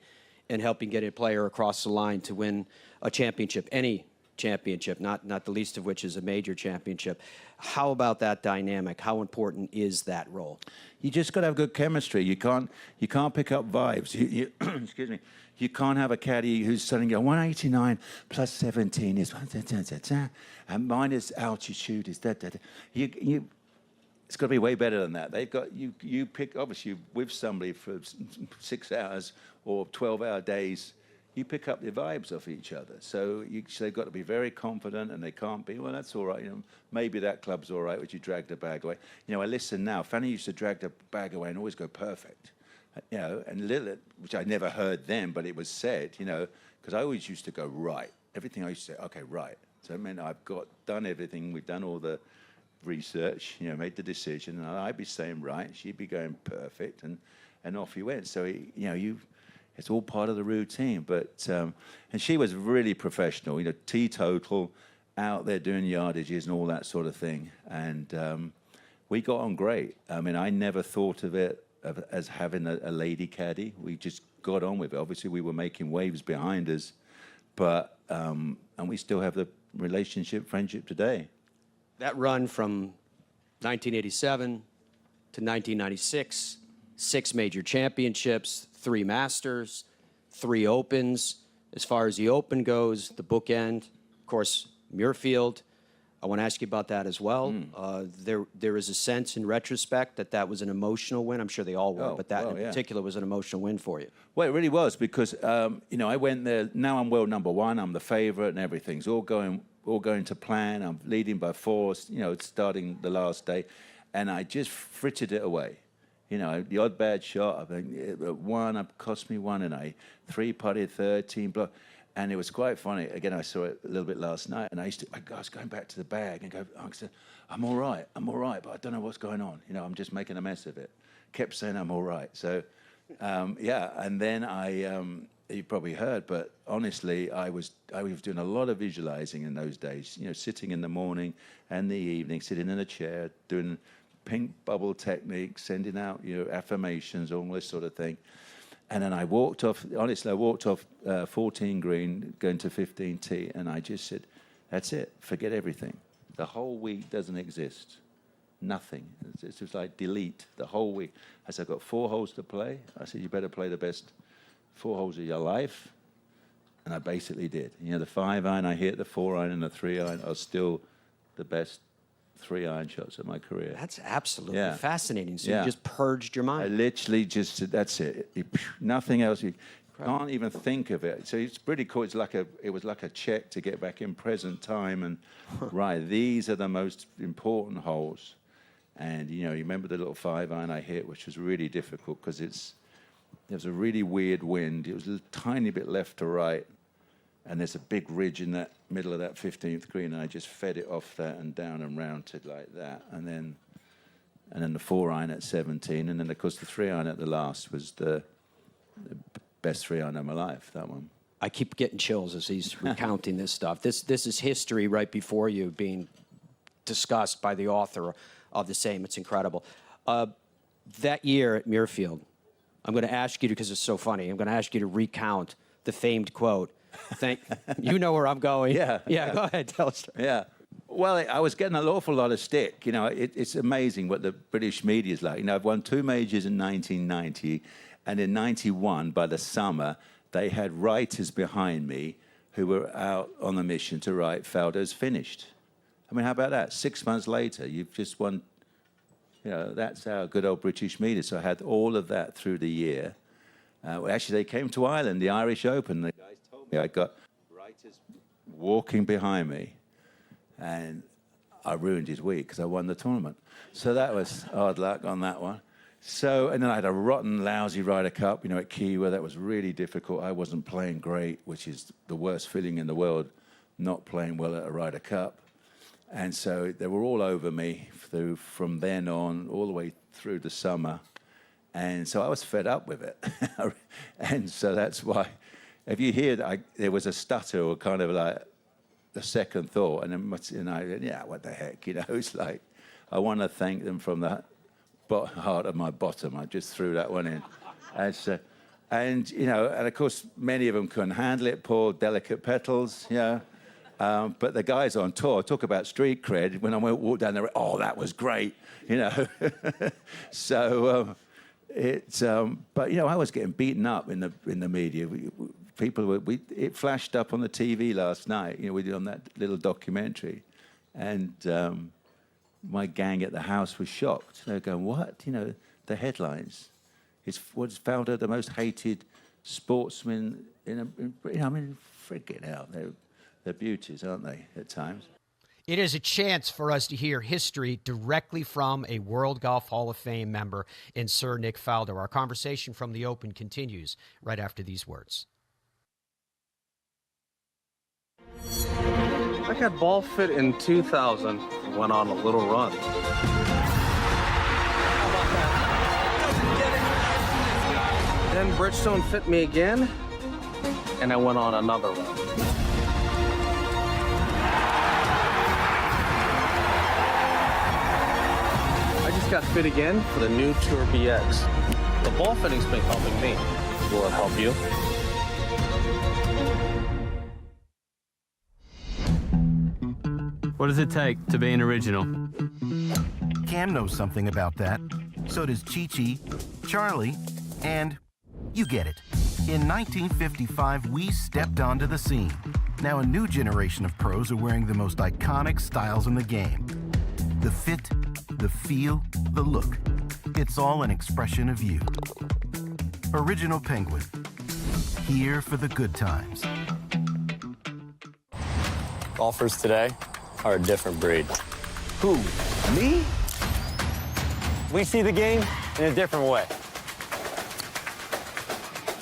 in helping get a player across the line to win a championship, any championship, not the least of which is a major championship. How about that dynamic? How important is that role? You just got to have good chemistry. You can't pick up vibes. Excuse me. You can't have a caddy who's suddenly going 189 plus 17 is and minus altitude is that. It's got to be way better than that. They've got you pick obviously with somebody for 6 hours or 12-hour days. You pick up the vibes off each other. So they've got to be very confident, and they can't be, well, that's all right. Maybe that club's all right, would you drag the bag away? I listen now. Fanny used to drag the bag away and always go perfect. And Lilith, which I never heard then, but it was said, because I always used to go right. Everything I used to say, okay, right. So it meant I've done everything. We've done all the research, made the decision, and I'd be saying right, she'd be going perfect, and off you went. So, it's all part of the routine. But and she was really professional, teetotal, out there doing yardages and all that sort of thing. And we got on great. I mean, I never thought of it as having a lady caddy. We just got on with it. Obviously, we were making waves behind us, but and we still have the relationship, friendship today. That run from 1987 to 1996, 6 major championships, 3 Masters, 3 Opens. As far as the Open goes, the bookend, of course, Muirfield. I want to ask you about that as well. There is a sense in retrospect that was an emotional win. I'm sure they all were, but that in particular was an emotional win for you. Well, it really was because, I went there. Now I'm world number 1. I'm the favorite and everything's all going to plan. I'm leading by 4, starting the last day. And I just frittered it away. The odd bad shot, I think, 1 cost me 1, and I 3-putted 13, block. And it was quite funny. Again, I saw it a little bit last night, and I was going back to the bag and I said, I'm all right, but I don't know what's going on. I'm just making a mess of it. Kept saying I'm all right. So, and then you probably heard, but honestly, I was doing a lot of visualizing in those days, sitting in the morning and the evening, sitting in a chair, doing pink bubble technique, sending out affirmations, all this sort of thing. And then I walked off 14 green, going to 15 tee, and I just said, that's it, forget everything. The whole week doesn't exist. Nothing. It's just like delete the whole week. I said, I've got 4 holes to play. I said, you better play the best 4 holes of your life. And I basically did. The 5-iron I hit, the 4-iron and the 3-iron are still the best 3-iron shots of my career. That's absolutely fascinating. So you just purged your mind. I literally just said, that's it. Nothing else. You can't even think of it. So it's pretty cool. It was like a check to get back in present time. And right, these are the most important holes. And you remember the little 5-iron I hit, which was really difficult because there was a really weird wind. It was a tiny bit left to right. And there's a big ridge in that middle of that 15th green, and I just fed it off that and down and rounded like that. And then the 4-iron at 17, and then of course the 3-iron at the last was the best 3-iron of my life. That one. I keep getting chills as he's recounting this stuff. This is history right before you being discussed by the author of the same. It's incredible. That year at Muirfield, I'm going to ask you to, because it's so funny, I'm going to ask you to recount the famed quote. You know where I'm going. Yeah. Go ahead, tell us. Yeah. Well, I was getting an awful lot of stick. It's amazing what the British media is like. I've won 2 majors in 1990, and in 91, by the summer, they had writers behind me who were out on a mission to write Faldo's Finished. I mean, how about that? 6 months later, you've just won. That's our good old British media. So I had all of that through the year. Actually, they came to Ireland, the Irish Open. The guys told me I got writers walking behind me, and I ruined his week because I won the tournament. So that was hard luck on that one. So, and then I had a rotten, lousy Ryder Cup, at Kiwa. That was really difficult. I wasn't playing great, which is the worst feeling in the world, not playing well at a Ryder Cup. And so they were all over me from then on, all the way through the summer. And so I was fed up with it. And so that's why, if you hear that there was a stutter or kind of like a second thought, and then, what the heck, it's like, I want to thank them from the heart of my bottom. I just threw that one in. And of course, many of them couldn't handle it, poor delicate petals, But the guys on tour talk about street cred. When I walked down there, oh, that was great, you know. So but you know, I was getting beaten up in the media. It flashed up on the TV last night. You know, we did on that little documentary, and my gang at the house was shocked. They were going, "What? You know, the headlines. Was Faldo the most hated sportsman I mean, friggin' hell, they're beauties, aren't they, at times?" It is a chance for us to hear history directly from a World Golf Hall of Fame member in Sir Nick Faldo. Our conversation from the Open continues right after these words. I got ball fit in 2000, went on a little run. Then Bridgestone fit me again, and I went on another run. I just got fit again for the new Tour BX. The ball fitting's been helping me. Will it help you? What does it take to be an original? Cam knows something about that. So does Chi-Chi, Charlie, and you get it. In 1955, we stepped onto the scene. Now a new generation of pros are wearing the most iconic styles in the game. The fit, the feel, the look. It's all an expression of you. Original Penguin. Here for the good times. Golfers today are a different breed. Who? Me? We see the game in a different way.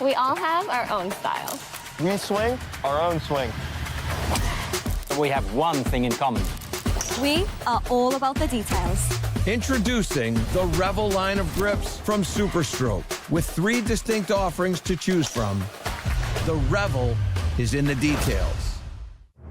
We all have our own styles. We swing our own swing. But we have one thing in common. We are all about the details. Introducing the Revel line of grips from Superstroke. With 3 distinct offerings to choose from, the Revel is in the details.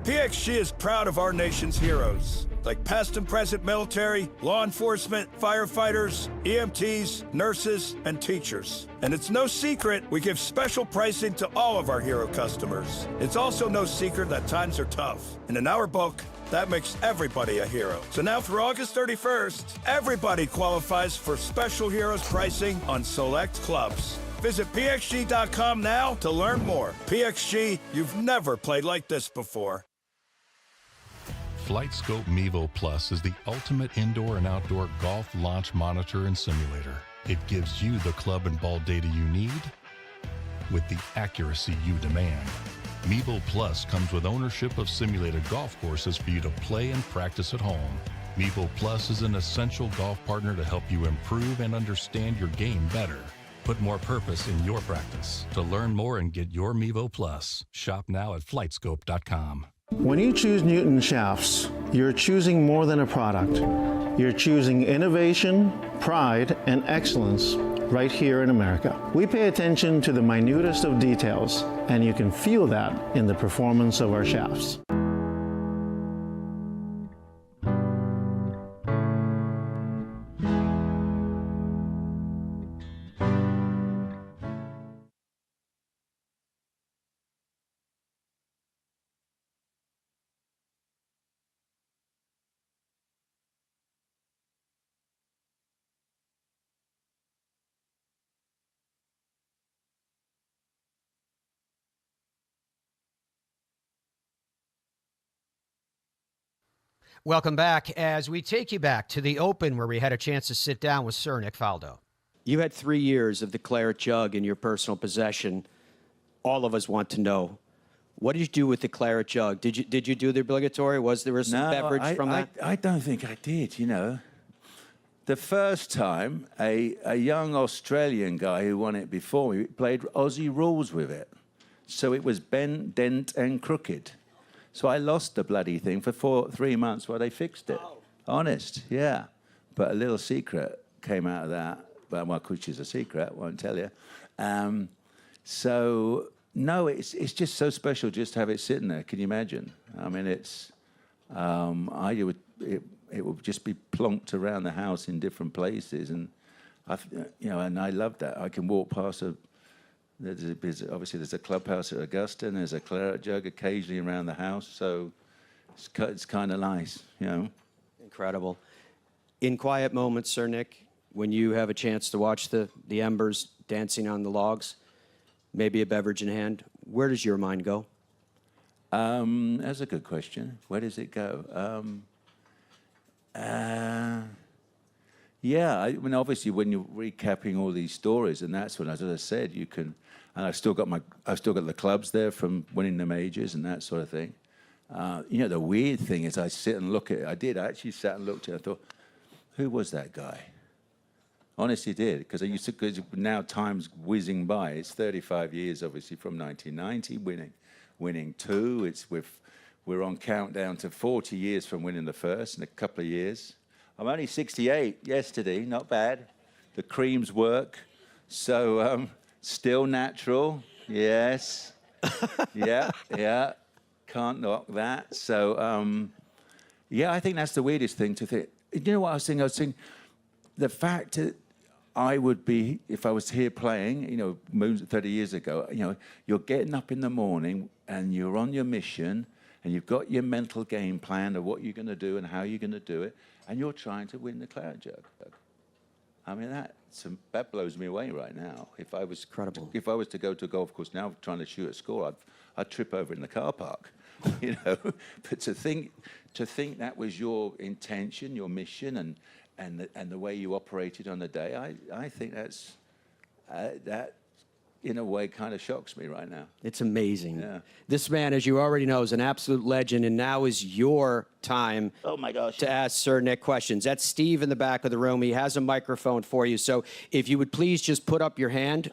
PXG is proud of our nation's heroes, like past and present military, law enforcement, firefighters, EMTs, nurses, and teachers. And it's no secret we give special pricing to all of our hero customers. It's also no secret that times are tough. And in our book, that makes everybody a hero. So now through August 31st, everybody qualifies for special heroes pricing on select clubs. Visit PXG.com now to learn more. PXG, you've never played like this before. FlightScope Mevo Plus is the ultimate indoor and outdoor golf launch monitor and simulator. It gives you the club and ball data you need with the accuracy you demand. Mevo Plus comes with ownership of simulated golf courses for you to play and practice at home. Mevo Plus is an essential golf partner to help you improve and understand your game better. Put more purpose in your practice. To learn more and get your Mevo Plus, shop now at flightscope.com. When you choose Newton shafts, you're choosing more than a product. You're choosing innovation, pride, and excellence right here in America. We pay attention to the minutest of details, and you can feel that in the performance of our shafts. Welcome back as we take you back to the Open where we had a chance to sit down with Sir Nick Faldo. You had 3 years of the Claret Jug in your personal possession. All of us want to know, what did you do with the Claret Jug? Did you do the obligatory? Was there a beverage from that? I don't think I did, you know. The first time, a young Australian guy who won it before me played Aussie rules with it. So it was bent, dent, and crooked. So I lost the bloody thing for 3 months while they fixed it. Oh. Honest, yeah. But a little secret came out of that. Well, which is a secret, won't tell you. So, no, it's just so special just to have it sitting there. Can you imagine? I mean, it would just be plonked around the house in different places. And, and I love that. I can walk past obviously there's a clubhouse at Augusta, and there's a Claret Jug occasionally around the house. So, it's kind of nice, you know. Incredible. In quiet moments, Sir Nick, when you have a chance to watch the embers dancing on the logs, maybe a beverage in hand, where does your mind go? That's a good question. Where does it go? Yeah, I mean, obviously, when you're recapping all these stories, and that's when, as I said, you can. And I've still got the clubs there from winning the majors and that sort of thing. You know, the weird thing is, I sit and look at it. I actually sat and looked at it. I thought, who was that guy? Honestly, did, because now time's whizzing by. It's 35 years, obviously, from 1990, winning two. We're on countdown to 40 years from winning the first in a couple of years. I'm only 68 yesterday, not bad. The creams work, so still natural, yes. yeah, can't knock that. So, yeah, I think that's the weirdest thing to think. You know what I was thinking? I was thinking the fact that I would be, if I was here playing, you know, 30 years ago, you know, you're getting up in the morning and you're on your mission and you've got your mental game plan of what you're going to do and how you're going to do it, and you're trying to win the Claret Jug. I mean, that blows me away right now. If I was incredible, if I was to go to a golf course now trying to shoot a score, I'd trip over in the car park, you know. But to think that was your intention, your mission, and the way you operated on the day, I think that in a way kind of shocks me right now. It's amazing. Yeah. This man, as you already know, is an absolute legend, and now is your time to ask Sir Nick questions. That's Steve in the back of the room. He has a microphone for you. So if you would please just put up your hand.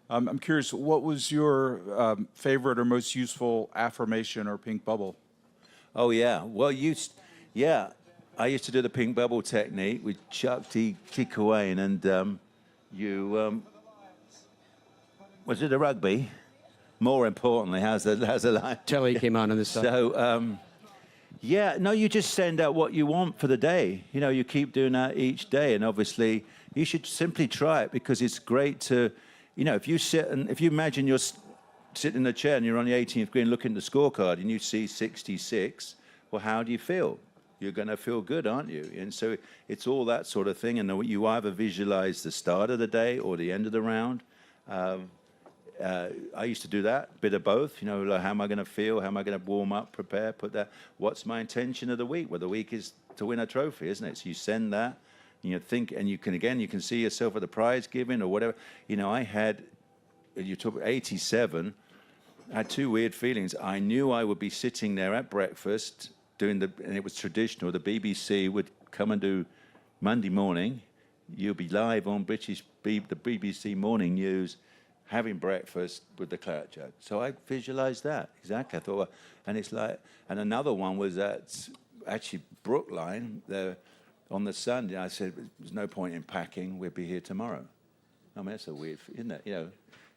I'm curious, what was your favorite or most useful affirmation or pink bubble? Oh, yeah. Well, I used to do the pink bubble technique with Chuck T. Kikuane, and was it a rugby? More importantly, how's the line? Till he came on this side. So, you just send out what you want for the day. You know, you keep doing that each day, and obviously, you should simply try it because it's great to, you know, if you imagine you're sitting in a chair and you're on the 18th green looking at the scorecard and you see 66, well, how do you feel? You're going to feel good, aren't you? And so it's all that sort of thing, and you either visualize the start of the day or the end of the round. I used to do that, bit of both. You know, like, how am I going to feel? How am I going to warm up, prepare, put that? What's my intention of the week? Well, the week is to win a trophy, isn't it? So you send that, and you think, and you can see yourself at the prize giving or whatever. You know, you talk about 87, I had two weird feelings. I knew I would be sitting there at breakfast and it was traditional. The BBC would come and do Monday morning. You'll be live on the BBC Morning News, having breakfast with the Claret Jug. So I visualized that, exactly. I thought, and it's like, and another one was at actually Brookline, on the Sunday, I said, there's no point in packing, we'll be here tomorrow. I mean, that's a weird, isn't it? You know,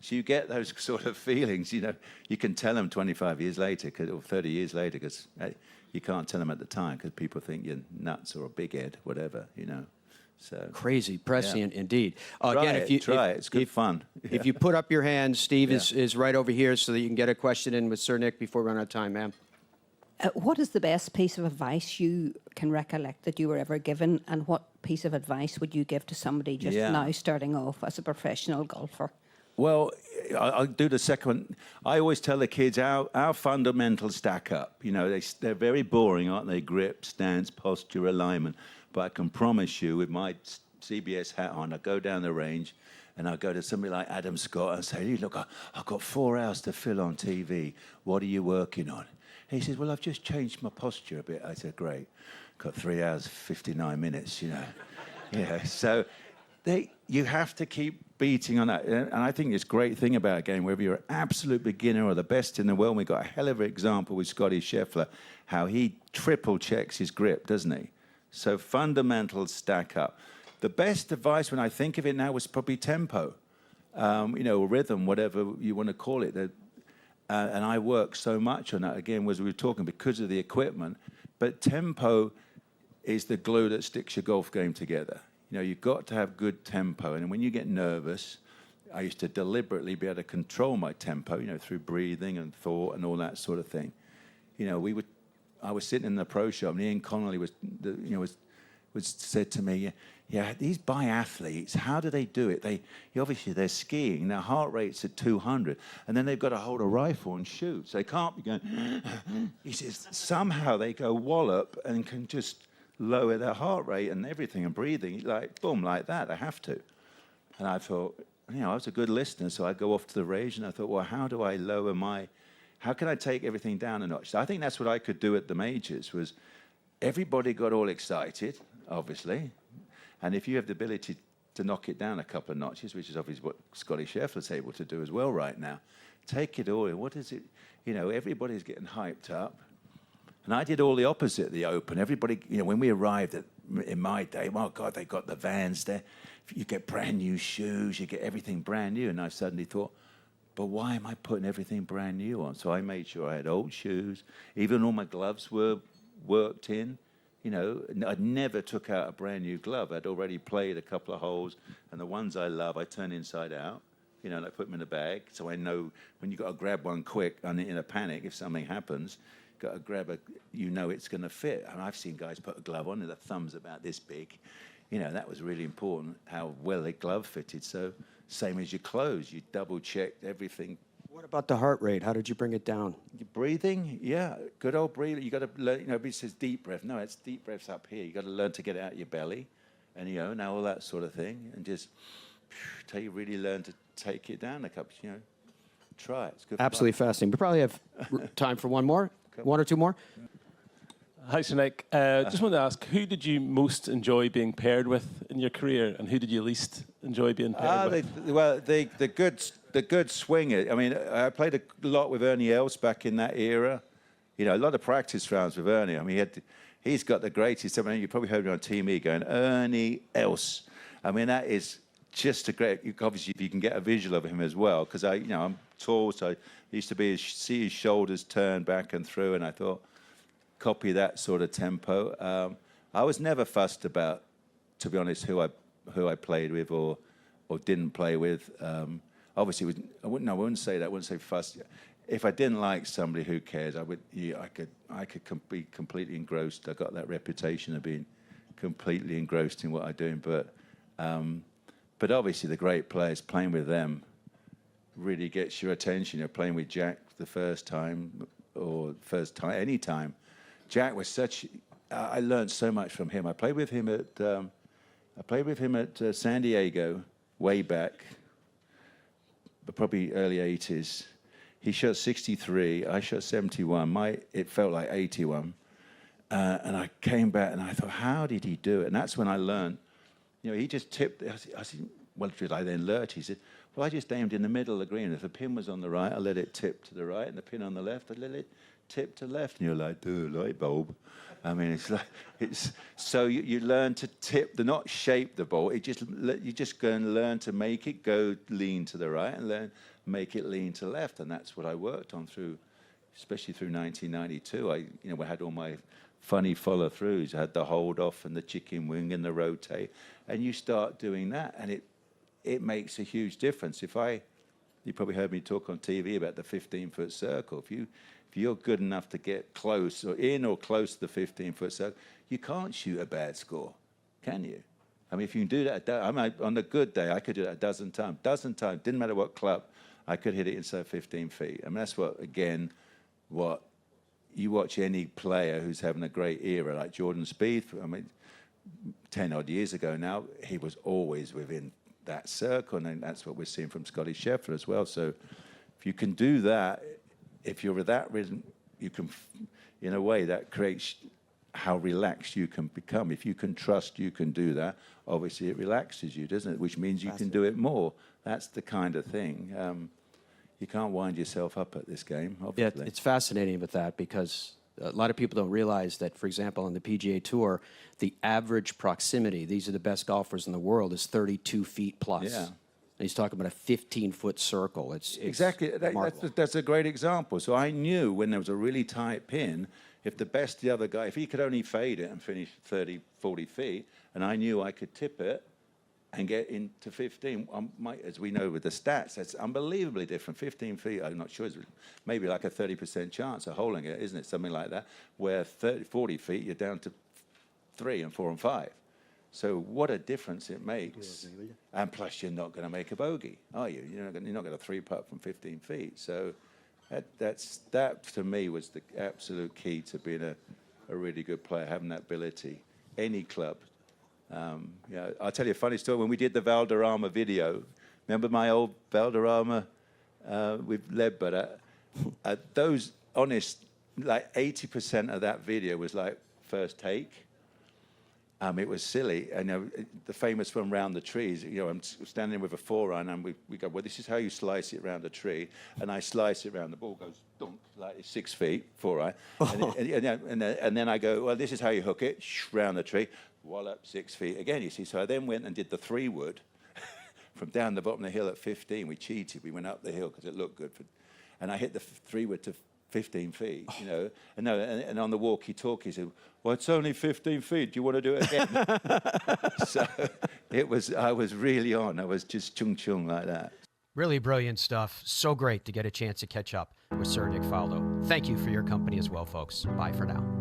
so you get those sort of feelings, you know, you can tell them 25 years later, or 30 years later, because you can't tell them at the time, because people think you're nuts or a big head, whatever, you know. So crazy, prescient indeed. Try it. It's good fun. If you put up your hand, Steve is right over here so that you can get a question in with Sir Nick before we run out of time, ma'am. What is the best piece of advice you can recollect that you were ever given, and what piece of advice would you give to somebody just now starting off as a professional golfer? Well, I'll do the second one. I always tell the kids our fundamentals stack up. You know, they're very boring, aren't they? Grip, stance, posture, alignment. But I can promise you, with my CBS hat on, I go down the range and I go to somebody like Adam Scott and say, hey, look, I've got 4 hours to fill on TV. What are you working on? He says, well, I've just changed my posture a bit. I said, great. Got 3 hours, 59 minutes, you know. Yeah, so you have to keep beating on that. And I think this great thing about a game, whether you're an absolute beginner or the best in the world, we've got a hell of an example with Scotty Scheffler, how he triple checks his grip, doesn't he? So fundamentals stack up. The best advice when I think of it now was probably tempo, you know, or rhythm, whatever you want to call it. And I work so much on that, again, as we were talking, because of the equipment. But tempo is the glue that sticks your golf game together. You know, you've got to have good tempo. And when you get nervous, I used to deliberately be able to control my tempo, you know, through breathing and thought and all that sort of thing. You know, I was sitting in the pro shop, and Ian Connolly was said to me, yeah, these biathletes, how do they do it? Obviously they're skiing, their heart rate's at 200, and then they've got to hold a rifle and shoot. So they can't be going, he says, somehow they go wallop and can just lower their heart rate and everything and breathing, like, boom, like that, they have to. And I thought, I was a good listener, so I go off to the range, and I thought, well, how do I lower how can I take everything down a notch? So I think that's what I could do at the majors, was everybody got all excited, obviously, and if you have the ability to knock it down a couple of notches, which is obviously what Scotty Scheffler's able to do as well right now, take it all in. What is it? Everybody's getting hyped up. And I did all the opposite at the Open. Everybody, when we arrived in my day, oh, God, they got the Vans there. You get brand new shoes, you get everything brand new. And I suddenly thought, but why am I putting everything brand new on? So I made sure I had old shoes. Even all my gloves were worked in. I never took out a brand new glove. I'd already played a couple of holes, and the ones I love, I turn inside out, and I put them in a bag, so I know when you got to grab one quick and in a panic, if something happens, got to grab it's going to fit. And I've seen guys put a glove on, and the thumb's about this big. That was really important, how well the glove fitted. So same as your clothes, you double-checked everything. What about the heart rate? How did you bring it down? Breathing, yeah, good old breathing. You got to learn. Everybody says deep breath. No, it's deep breaths up here. You got to learn to get it out of your belly, and now all that sort of thing, and just till you really learn to take it down a couple. Try it. It's good. Absolutely fascinating. We probably have time for one more, one or two more. Hi, Sir Nick. Just wanted to ask, who did you most enjoy being paired with in your career, and who did you least enjoy being paired with? The good swinger. I mean, I played a lot with Ernie Els back in that era. A lot of practice rounds with Ernie. I mean, he's got the greatest. I mean, you probably heard me on TV going, Ernie Els. I mean, that is just a great. Obviously, if you can get a visual of him as well, because I'm tall, so I used to see his shoulders turn back and through, and I thought, copy that sort of tempo. I was never fussed about, to be honest, who I played with or didn't play with. Obviously, I wouldn't say that. I wouldn't say fussed. If I didn't like somebody, who cares? I could be completely engrossed. I got that reputation of being completely engrossed in what I'm doing. But obviously, the great players, playing with them really gets your attention. Playing with Jack the first time any time. Jack was I learned so much from him. I played with him at San Diego way back, but probably early 80s. He shot 63, I shot 71. It felt like 81. And I came back and I thought, how did he do it? And that's when I learned, he just tipped. I said, well, did I then lurch? He said, well, I just aimed in the middle of the green. If the pin was on the right, I let it tip to the right, and the pin on the left, I let it tip to left. And you're like, dude, light bulb. I mean, so you learn to tip, not shape the ball. You just go and learn to make it go lean to the right and make it lean to left. And that's what I worked on especially through 1992. I had all my funny follow-throughs. I had the hold off and the chicken wing and the rotate. And you start doing that, and it makes a huge difference. You probably heard me talk on TV about the 15-foot circle. If you're good enough to get close or in or close to the 15-foot circle, you can't shoot a bad score, can you? I mean, if you can do that, on a good day, I could do that a dozen times. Didn't matter what club, I could hit it inside 15 feet. I mean, that's what you watch any player who's having a great era, like Jordan Spieth. I mean, 10 odd years ago now, he was always within that circle, and that's what we're seeing from Scotty Scheffler as well. So if you can do that, if you're with that rhythm, you can, in a way, that creates how relaxed you can become. If you can trust you can do that, obviously it relaxes you, doesn't it? Which means you can do it more. That's the kind of thing. You can't wind yourself up at this game, obviously. Yeah, it's fascinating with that because a lot of people don't realize that, for example, on the PGA Tour, the average proximity, these are the best golfers in the world, is 32 feet plus. Yeah. And he's talking about a 15-foot circle. It's exactly. That's a great example. So I knew when there was a really tight pin, if the other guy, if he could only fade it and finish 30, 40 feet, and I knew I could tip it, and get into 15. As we know with the stats, that's unbelievably different. 15 feet, I'm not sure, it's maybe like a 30% chance of holding it, isn't it? Something like that, where 40 feet, you're down to 3 and 4 and 5. So what a difference it makes. And plus, you're not going to make a bogey, are you? You're not going to 3-putt from 15 feet. So that to me was the absolute key to being a really good player, having that ability. Any club. I'll tell you a funny story. When we did the Valderrama video, remember my old Valderrama with Leadbutter? Those honest, like 80% of that video was like first take. It was silly. And the famous one, Round the Trees, I'm standing with a 4-iron and we go, well, this is how you slice it round a tree. And I slice it round, the ball goes dunk, like 6 feet, 4-iron. And then I go, well, this is how you hook it, round the tree, wallop, 6 feet again, you see. So I then went and did the 3-wood from down the bottom of the hill at 15. We cheated. We went up the hill because it looked good. And I hit the 3-wood to 15 feet, and on the walkie-talkie, he said, well, it's only 15 feet. Do you want to do it again? So I was really on. I was just chung like that. Really brilliant stuff. So great to get a chance to catch up with Sir Nick Faldo. Thank you for your company as well, folks. Bye for now.